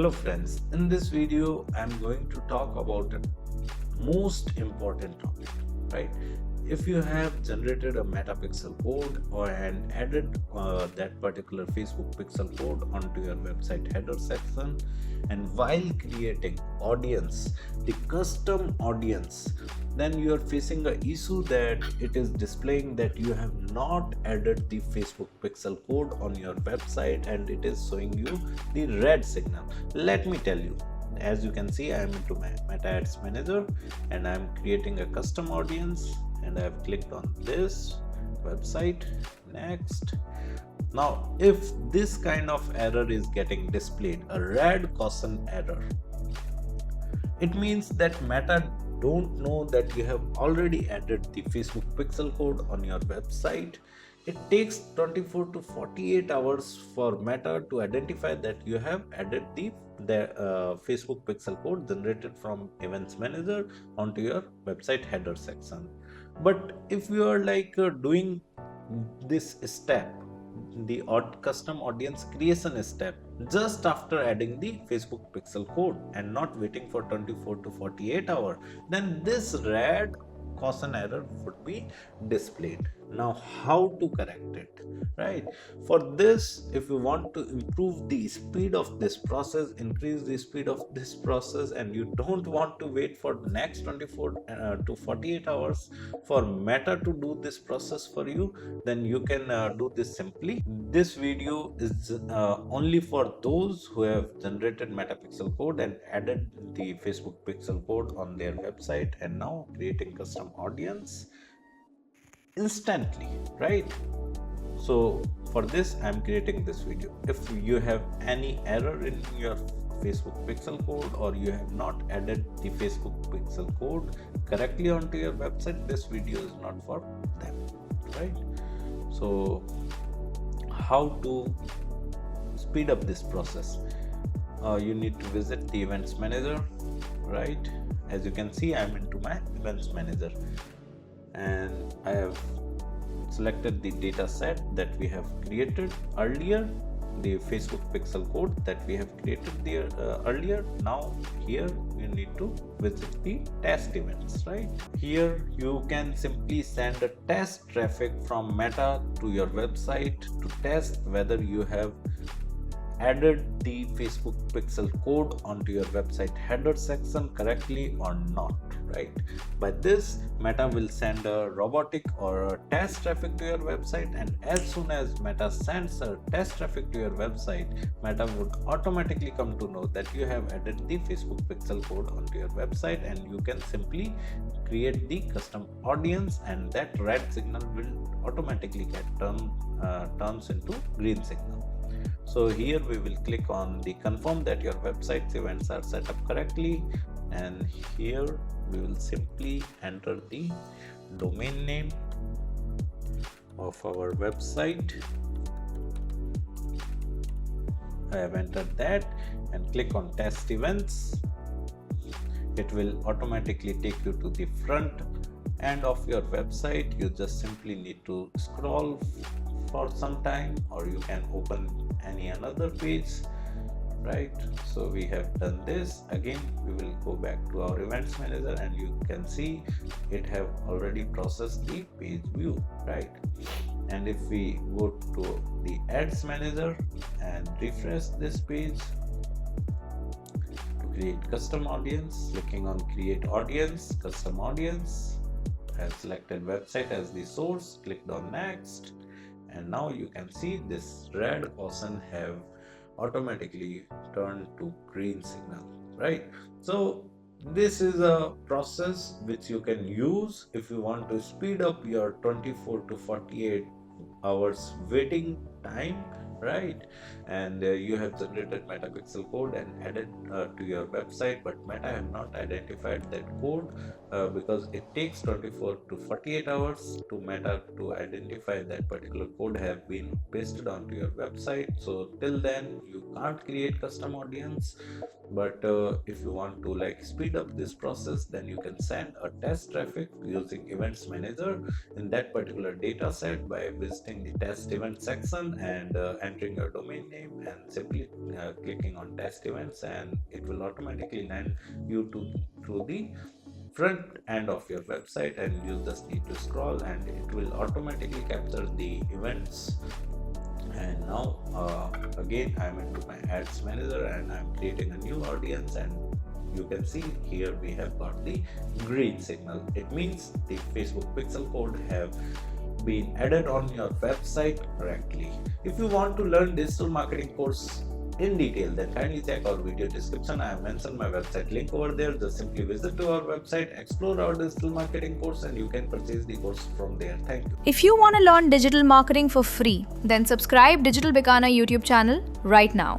Hello friends, in this video I'm going to talk about the most important topic, right? If you have generated a metapixel code or and added that particular Facebook pixel code onto your website header section, and while creating audience, the custom audience, then you are facing a issue that it is displaying that you have not added the Facebook pixel code on your website and it is showing you the red signal. Let me tell you, as you can see, I am into my meta ads manager and I am creating a custom audience, and I have clicked on this website. Next. Now if this kind of error is getting displayed, a red caution error, it means that Meta don't know that you have already added the Facebook pixel code on your website. It takes 24 to 48 hours for Meta to identify that you have added the Facebook pixel code generated from Events Manager onto your website header section. But if you are doing this step, the custom audience creation step, just after adding the Facebook pixel code and not waiting for 24 to 48 hours, then this red caution error would be displayed. Now how to correct it, right? For this, if you want to improve the speed of this process, increase the speed of this process, and you don't want to wait for the next 24 to 48 hours for Meta to do this process for you, then you can do this simply. This video is only for those who have generated metapixel code and added the Facebook pixel code on their website and now creating custom audience instantly, right? So for this I'm creating this video. If you have any error in your Facebook pixel code or you have not added the Facebook pixel code correctly onto your website, this video is not for them, right? So how to speed up this process? You need to visit the Events Manager, right? As you can see, I'm into my Events Manager and I have selected the data set that we have created earlier, the Facebook pixel code that we have created there earlier. Now here you need to visit the test events, right? Here you can simply send a test traffic from Meta to your website to test whether you have added the Facebook pixel code onto your website header section correctly or not, right? By this, Meta will send a robotic or a test traffic to your website, and as soon as Meta sends a test traffic to your website, Meta would automatically come to know that you have added the Facebook pixel code onto your website, and you can simply create the custom audience, and that red signal will automatically get turns into green signal. So here we will click on the confirm that your website's events are set up correctly, and here we will simply enter the domain name of our website. I have entered that and click on test events. It will automatically take you to the front end of your website. You just simply need to scroll for some time, or you can open any another page, right? So we have done this. Again, we will go back to our Events Manager and you can see it have already processed the page view, right? And if we go to the Ads Manager and refresh this page to create custom audience, clicking on create audience, custom audience, I have selected website as the source, clicked on next, and now you can see this red caution have automatically turned to green signal, right? So this is a process which you can use if you want to speed up your 24 to 48 hours waiting time, right? And you have generated metapixel code and added to your website, but Meta have not identified that code because it takes 24 to 48 hours to Meta to identify that particular code have been pasted onto your website. So till then you can't create custom audience. But if you want to speed up this process, then you can send a test traffic using Events Manager in that particular data set by visiting the test event section and entering your domain name and simply clicking on test events, and it will automatically land you to the front end of your website, and you just need to scroll and it will automatically capture the events. And now again I'm into my ads manager and I'm creating a new audience, and you can see here we have got the green signal. It means the Facebook pixel code have been added on your website correctly. If you want to learn digital marketing course in detail, then kindly check our video description. I have mentioned my website link over there. Just simply visit to our website, explore our digital marketing course, and you can purchase the course from there. Thank you. If you want to learn digital marketing for free, then subscribe Digital Bikana YouTube channel right now.